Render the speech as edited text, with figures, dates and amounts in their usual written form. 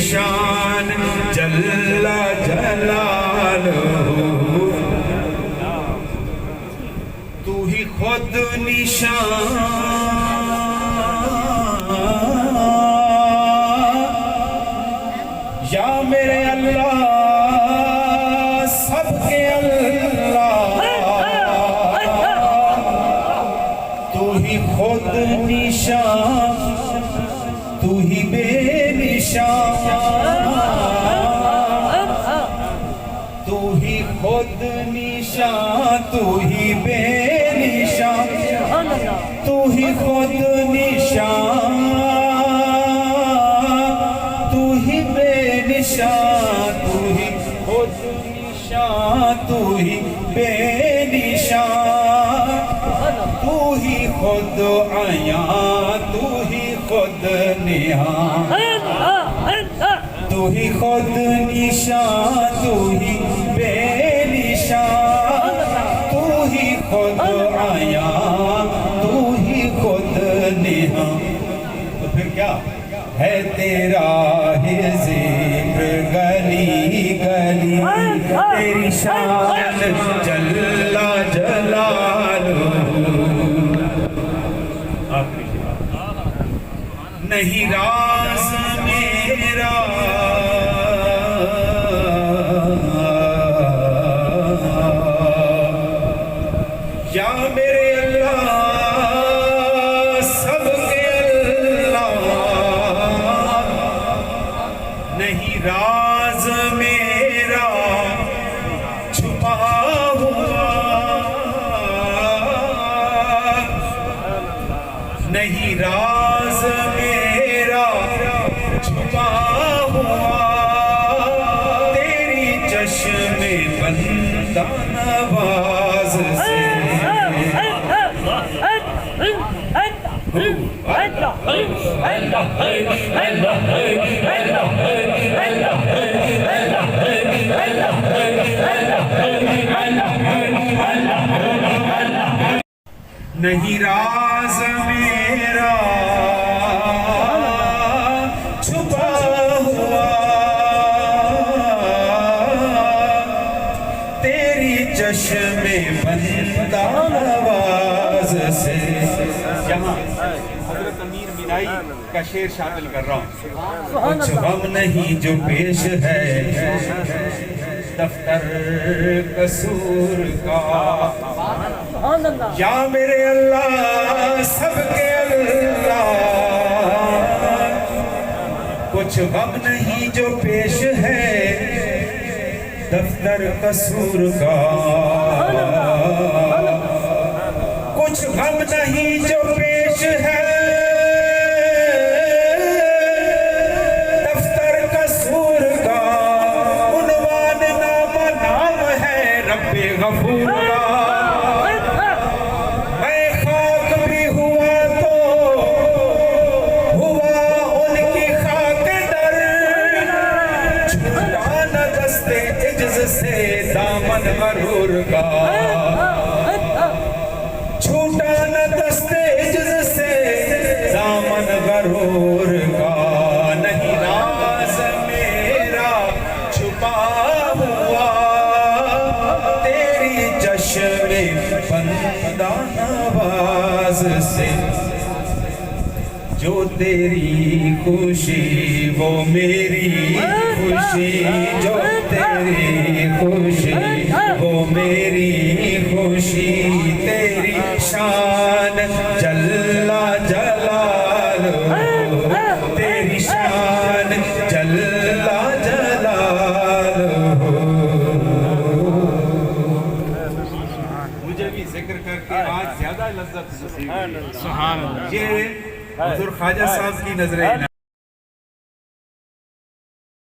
शान जल्ला जलालहू, तू ही खुद निशान या मेरे अल्लाह सबके अल्लाह, तू ही खुद निशान, तू ही बेनिशान, तू ही खुद निशान, तू ही बेनिशान, तू ही खुद निशान, तू ही बेनिशान, तू ही खुद निशान, तू ही बेनिशान, तू ही खुद आया, तू ही खुद निहां, तू ही खुद निशान, तू ही बेनिशान, तू ही खुद आया, तू ही खुद निहां। तो फिर क्या है तेरा ही जिक्र गली गली, तेरी शान जल्ला जलालहू, नहीं राज मेरा या मेरे अल्लाह सबके अल्लाह, नहीं राज मेरा छुपा हुआ, नहीं राज मेरा छुपा हुआ, तेरी चश्मे बंदा नवाज से नहीं राज मेरा छुपा हुआ, तेरी चश्मे बंदा नवाज से। यहाँ हजरत अमीर मिनाई का शेर शामिल कर रहा हूँ। कुछ गम नहीं जो पेश है दफ्तर कसूर का, या मेरे अल्लाह सबके अल्लाह, कुछ गम नहीं जो पेश है दफ्तर कसूर का, कुछ गम नहीं जो पेश है दफ्तर कसूर का, उन्वान नामा नाम है रब्बे गफूर का, मैं खाक भी हुआ तो हुआ उनकी खाक दर, छूटा न दस्ते इज्ज से दामन गरूर का, छूटा न दस्ते इज्ज से दामन गरूर का, नहीं राज मेरा छुपा हुआ, तेरी चश्मे बंदा नवाज से, जो तेरी खुशी वो मेरी खुशी, जो तेरी खुशी वो मेरी खुशी, तेरी शान जल्ला जलालहू, तेरी शान जल्ला जलालहू। मुझे भी जिक्र करके आज ज्यादा लज्जत नसीब हुई। ये हुजूर ख्वाजा साहब की नजरें